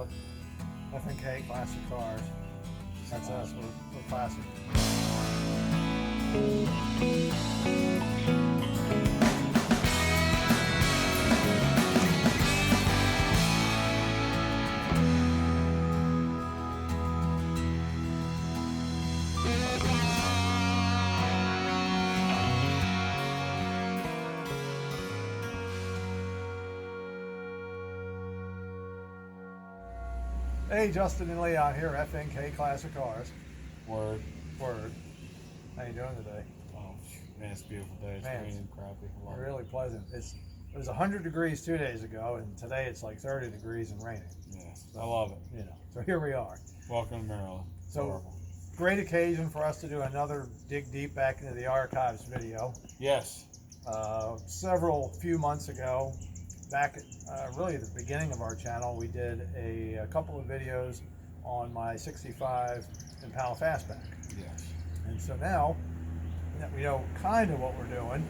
look. FNK Classic Cars. That's us. We're classic. Hey, Justin and Leon here, FNK Classic Cars. Word. Word. How you doing today? Oh, man, it's a beautiful day. It's raining crappy. Really pleasant. It was 100 degrees 2 days ago, and today it's like 30 degrees and raining. Yes, I love it. You know, so here we are. Welcome to Maryland. So, horrible. Great occasion for us to do another dig deep back into the archives video. Yes. Few months ago, back at really at the beginning of our channel, we did a couple of videos on my 65 Impala Fastback. Yes. And so now that we know kind of what we're doing,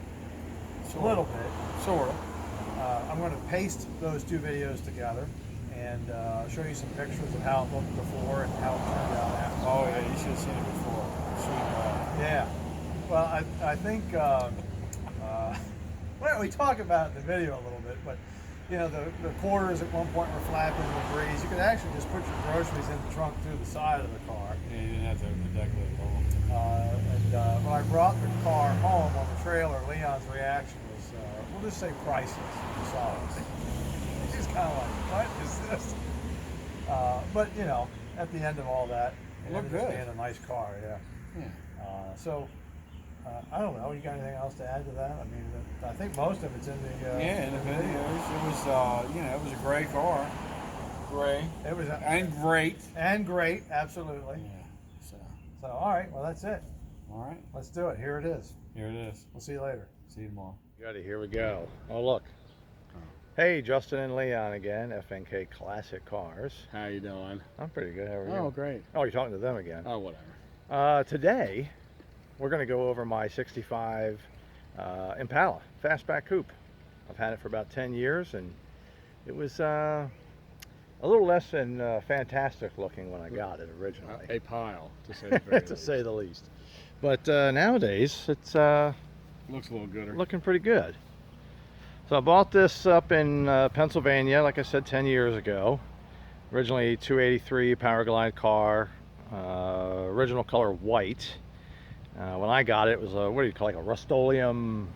a little bit, sort of, I'm going to paste those two videos together and show you some pictures of how it looked before and how it turned out after. Oh yeah, you should have seen it before. Sweet. Yeah. Well, I think well, we talk about it in the video a little bit, but you know, the quarters at one point were flapping in the breeze. You could actually just put your groceries in the trunk through the side of the car. Yeah, you didn't have to open the deck lid at all. When I brought the car home on the trailer, Leon's reaction was, we'll just say priceless when he saw it. He's kind of like, what is this? But, you know, at the end of all that, it looked ended up good. being a nice car, yeah. Yeah. I don't know. You got anything else to add to that? I mean, I think most of it's in the Yeah, in the videos, it was you know, it was a gray car. Gray. It was and great. Absolutely. Yeah. So all right. Well, that's it. All right. Let's do it. Here it is. Here it is. We'll see you later. See you tomorrow. Got it. Here we go. Oh, look. Hey, Justin and Leon again, FNK Classic Cars. How you doing? I'm pretty good. How are you? Oh, great. Oh, you're talking to them again. Oh, whatever. Today, we're going to go over my 65 Impala Fastback Coupe. I've had it for about 10 years, and it was a little less than fantastic looking when I got it originally. A pile, to say the very to least. say the least. But nowadays, it's Looks a little gooder. looking pretty good. So I bought this up in Pennsylvania, like I said, 10 years ago. Originally 283 Powerglide car, original color white. When I got it, it was a, what do you call it, like a Rust-Oleum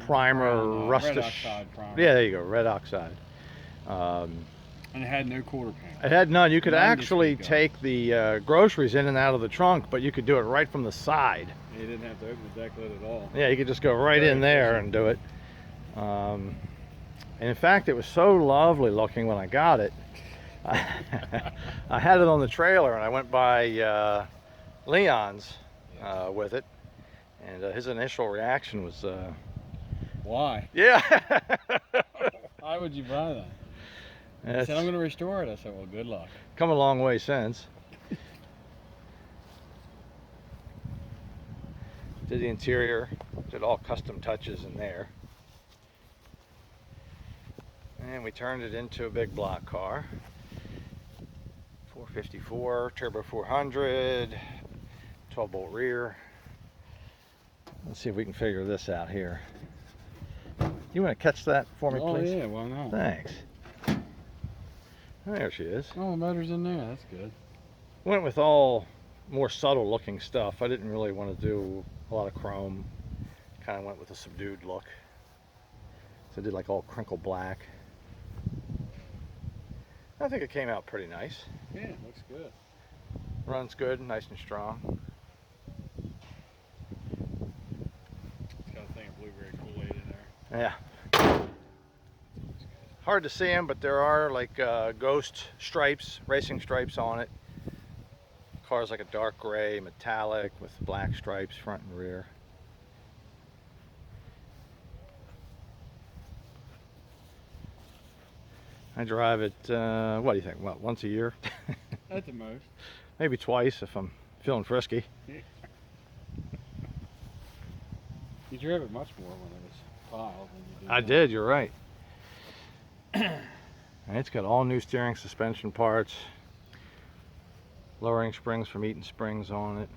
primer, Red oxide primer. Yeah, there you go, red oxide. And it had no quarter panel. It had none. You could None to actually speak of. take the groceries in and out of the trunk, but you could do it right from the side. You didn't have to open the deck lid at all. Yeah, you could just go right in there and do it. And in fact, it was so lovely looking when I got it. I had it on the trailer, and I went by Leon's with it, and his initial reaction was, Why? yeah. Why would you buy that? He It's said, I'm going to restore it. I said, well, good luck. come a long way since. Did the interior, did all custom touches in there. And we turned it into a big block car. 454, turbo 400, 12-bolt rear. Let's see if we can figure this out here. You want to catch that for me, Oh, please? yeah, why not? Thanks. There she is. Oh, the motor's in there. That's good. Went with all more subtle looking stuff. I didn't really want to do a lot of chrome. Kind of went with a subdued look. So I did like all crinkle black. I think it came out pretty nice. Yeah, it looks good. Runs good, nice and strong. It's got a thing of blueberry Kool-Aid in there. Yeah. Hard to see them, but there are like ghost stripes, racing stripes on it. Car's like a dark gray, metallic with black stripes front and rear. I drive it, what do you think, what, once a year? At the most. Maybe twice if I'm feeling frisky. You drove it much more when it was piled than you do I now. did, you're right. And it's got all new steering suspension parts, lowering springs from Eaton Springs on it.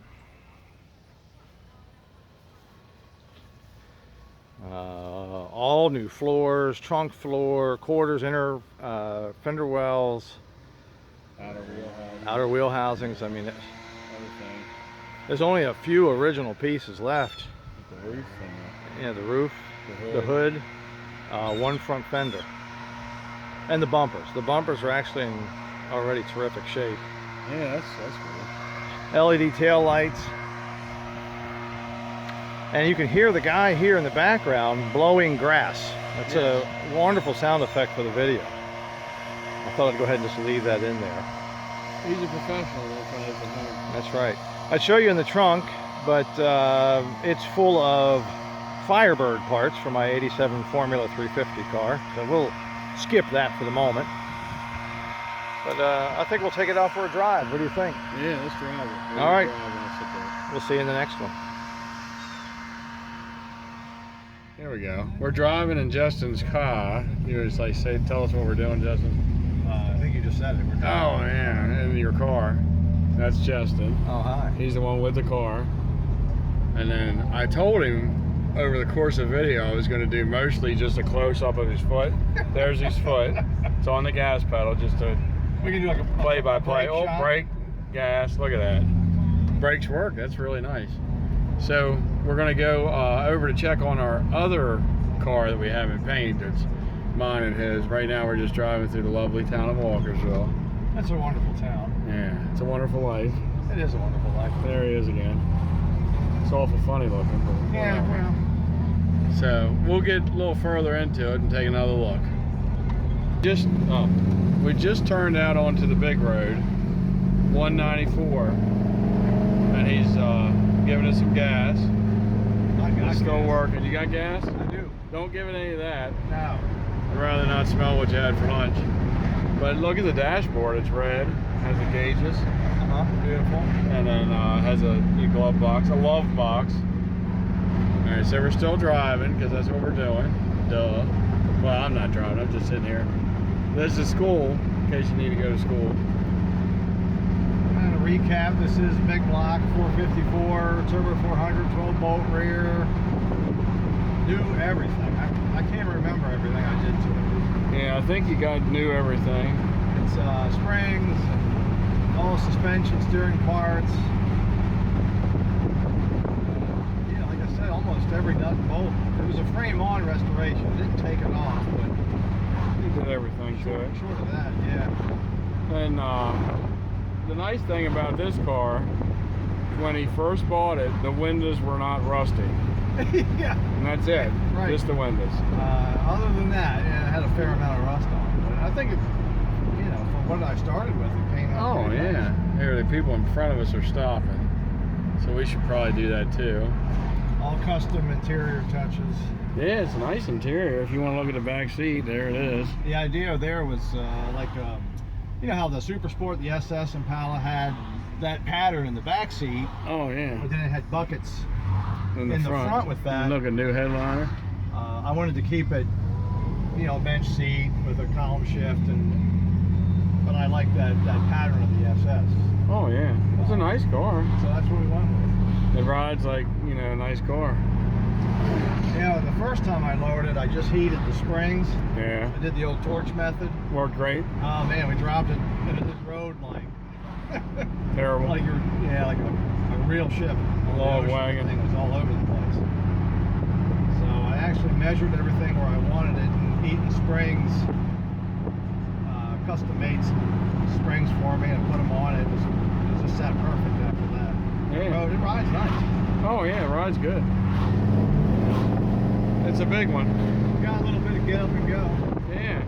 All new floors, trunk floor, quarters, inner fender wells, outer wheel housings. I mean, Everything. there's only a few original pieces left. The roof Yeah, the roof, and the hood, one front fender, and the bumpers. The bumpers are actually in already terrific shape. yeah, that's cool. LED tail lights. And you can hear the guy here in the background blowing grass. That's a wonderful sound effect for the video. I thought I'd go ahead and just leave that in there. He's a professional. That's right. I'd show you in the trunk, but it's full of Firebird parts for my 87 Formula 350 car. So we'll skip that for the moment. But I think we'll take it out for a drive. What do you think? Yeah, let's drive it. All right. Sit there. We'll see you in the next one. Here we go. We're driving in Justin's car. You just like say, tell us what we're doing, Justin. I think you just said it. We're Oh yeah, in your car. That's Justin. Oh, hi. He's the one with the car. And then I told him over the course of the video I was going to do mostly just a close up of his foot. There's his foot. It's on the gas pedal, just a We can do like a play by play. brake Oh, shot. brake, gas. Look at that. Brakes work. That's really nice. So we're going to go over to check on our other car that we haven't painted. It's mine and his. Right now we're just driving through the lovely town of Walkersville. That's a wonderful town. Yeah, it's a wonderful life. It is a wonderful life. There he is again. It's awful funny looking. But Yeah, well. so we'll get a little further into it and take another look. We just turned out onto the big road, 194, and he's giving us some gas. It's still working. You got gas? I do. Don't give it any of that. No. I'd rather not smell what you had for lunch. But look at the dashboard. It's red. Has the gauges. Beautiful. And then has a glove box, a love box. All right, so we're still driving because that's what we're doing. Duh. Well, I'm not driving. I'm just sitting here. This is school, in case you need to go to school. And to recap, this is big block 454, turbo 400, 12 bolt rear. New everything. I can't remember everything I did to it. Yeah, I think you got new everything. It's springs, and all suspension, steering parts. Yeah, like I said, almost every nut and bolt. It was a frame-on restoration. It didn't take it off, but You did everything to it. short of that, yeah. And the nice thing about this car, when he first bought it, the windows were not rusty. Yeah. And that's it. Right. Just the windows. Other than that, yeah, it had a fair amount of rust on it. But I think it, from what I started with, it came out. Oh, pretty yeah. nice. Here, the people in front of us are stopping. So we should probably do that too. All custom interior touches. Yeah, it's a nice interior. If you want to look at the back seat, there it is. The idea there was you know how the Super Sport, the SS Impala had that pattern in the back seat, Oh, yeah. but then it had buckets In in the front with that. Look, a new headliner. I wanted to keep it, bench seat with a column shift, but I like that pattern of the SS. Oh, yeah. It's a nice car. So that's what we went with. It rides like, a nice car. The first time I lowered it, I just heated the springs. Yeah. I did the old torch method. Worked great. Oh man, we dropped it into this road like Terrible. like a real ship. A log wagon. Everything was all over the place. So I actually measured everything where I wanted it, and Eaton Springs custom made some springs for me and put them on. It was just set perfect after that. Yeah. It rides nice. Oh, yeah, it rides good. It's a big one. Got a little bit of get up and go. Yeah.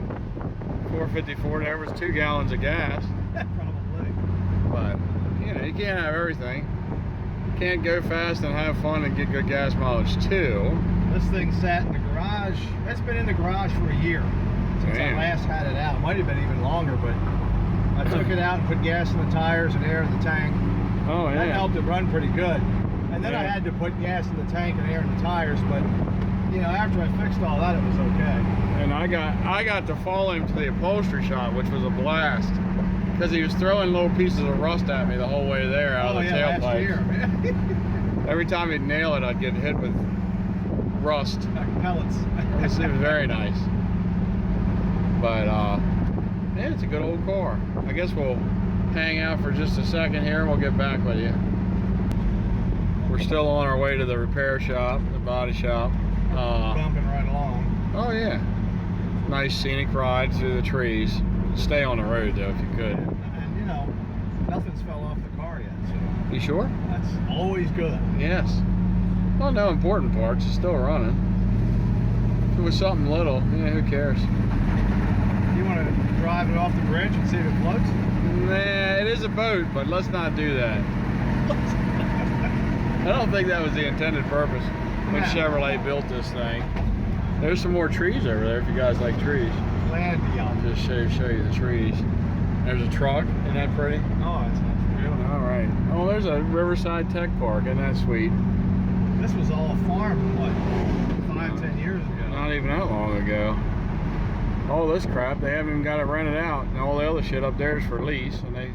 454, there was 2 gallons of gas. Probably. But, you can't have everything. Can't go fast and have fun and get good gas mileage too. This thing sat in the garage. It's been in the garage for a year since Damn. I last had it out. It might have been even longer, but I took it out and put gas in the tires and air in the tank. Oh, That yeah. helped it run pretty good. And then I Yeah. had to put gas in the tank and air in the tires, but you know, after I fixed all that, it was okay. And I got to follow him to the upholstery shop, which was a blast, because he was throwing little pieces of rust at me the whole way there out of the last year, tailpipe. man. Every time he'd nail it, I'd get hit with rust. Like pellets. It was very nice. But yeah, it's a good old car. I guess we'll hang out for just a second here and we'll get back with you. We're still on our way to the repair shop, the body shop. Bumping right along. Oh yeah, nice scenic ride through the trees. Stay on the road though if you could. And you know, nothing's fell off the car yet, so You sure? that's always good. Yes. Well, no important parts. It's still running. If it was something little, yeah, who cares? You want to drive it off the bridge and see if it floats? Nah, it is a boat, but let's not do that. I don't think that was the intended purpose when Chevrolet built this thing. There's some more trees over there if you guys like trees. Land beyond. I'll just show you the trees. There's a truck. Isn't that pretty? Oh, it's not real. All right. Oh, there's a Riverside Tech Park. Isn't that sweet? This was all a farm, what, 5-10 years ago? Not even that long ago. All this crap, they haven't even got it rented out. And all the other shit up there is for lease, and they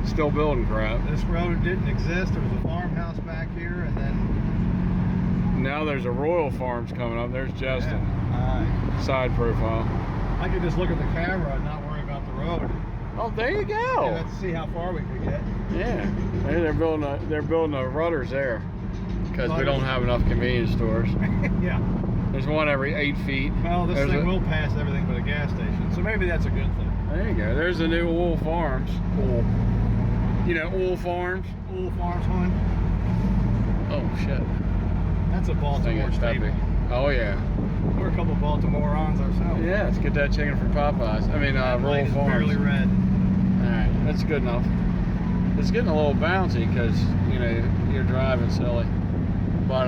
still building crap. This road didn't exist. There was a farmhouse back here, and then... Now there's a Royal Farms coming up. There's Justin. Yeah. Side profile. I could just look at the camera and not worry about the road. Oh, there you go. Yeah, let's see how far we could get. Yeah, hey, they're building a Rudders there because we don't have enough convenience stores. Yeah. There's one every 8 feet. Well, this There's thing will pass everything but a gas station, so maybe that's a good thing. There you go. There's the new Oil Farms. Oil. You know, Oil Farms. Oil Farms, hon. Oh shit. That's a Thing Baltimore is staple. peppy. Oh yeah. We're a couple of Baltimoreans ourselves. Yeah, let's get that chicken from Popeyes. I mean, That Royal light is Farms. barely red. All right, that's good enough. It's getting a little bouncy because you know you're driving silly, but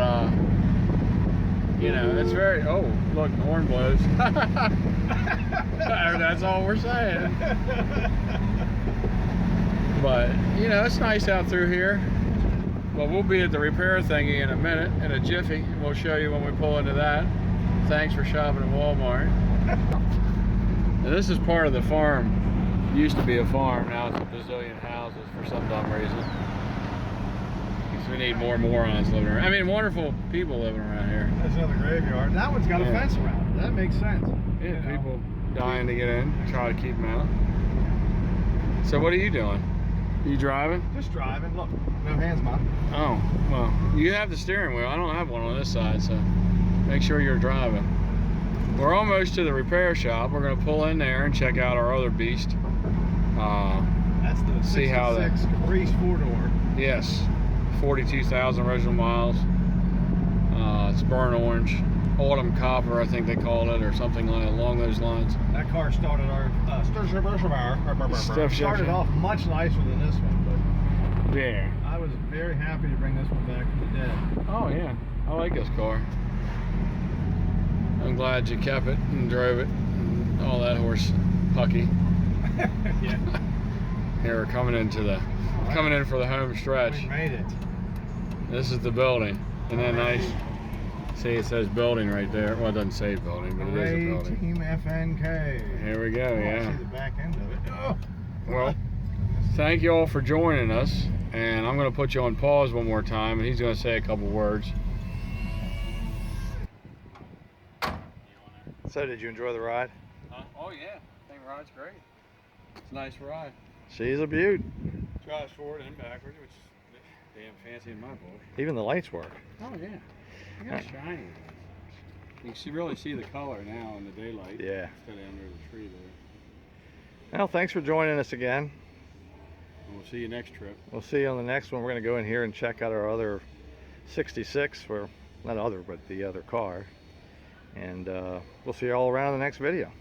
you know it's very. Oh, look, the horn blows. That's all we're saying. But you know it's nice out through here. Well, we'll be at the repair thingy in a minute, in a jiffy. We'll show you when we pull into that. Thanks for shopping at Walmart. And this is part of the farm. Used to be a farm, now it's a bazillion houses for some dumb reason. Because we need more morons living around. I mean, wonderful people living around here. That's another graveyard. That one's got a fence around it. That makes sense. Yeah, You know. people dying to get in, try to keep them out. So what are you doing? You driving? Just driving. Look, no hands, Mom. Oh, well, you have the steering wheel. I don't have one on this side, so make sure you're driving. We're almost to the repair shop. We're going to pull in there and check out our other beast. That's the See how that- 66 Caprice 4-door. Yes, 42,000 original miles. It's burnt orange, autumn copper, I think they call it, or something along those lines. That car started started off much nicer than this one, Yeah. but I was very happy to bring this one back from the dead. Oh yeah, I like this car. I'm glad you kept it and drove it and all that horse pucky. Yeah. Here we're coming in for the home stretch. We made it. This is the building. Isn't that nice? See, it says building right there. Well, it doesn't say building, but it is a Hooray, building. Team FNK. Here we go, Oh, I yeah. see the back end of it. Oh. Well, thank you all for joining us. And I'm going to put you on pause one more time, and he's going to say a couple words. So, did you enjoy the ride? Oh, yeah. I think ride's great. It's a nice ride. She's a beaut. Drives forward and backward, which is damn fancy in my book. Even the lights work. Oh, yeah. I got shiny. You can really see the color now in the daylight. Yeah. Instead of under the tree there. Well, thanks for joining us again. And we'll see you next trip. We'll see you on the next one. We're going to go in here and check out our other 66, or not other, but the other car. And we'll see you all around in the next video.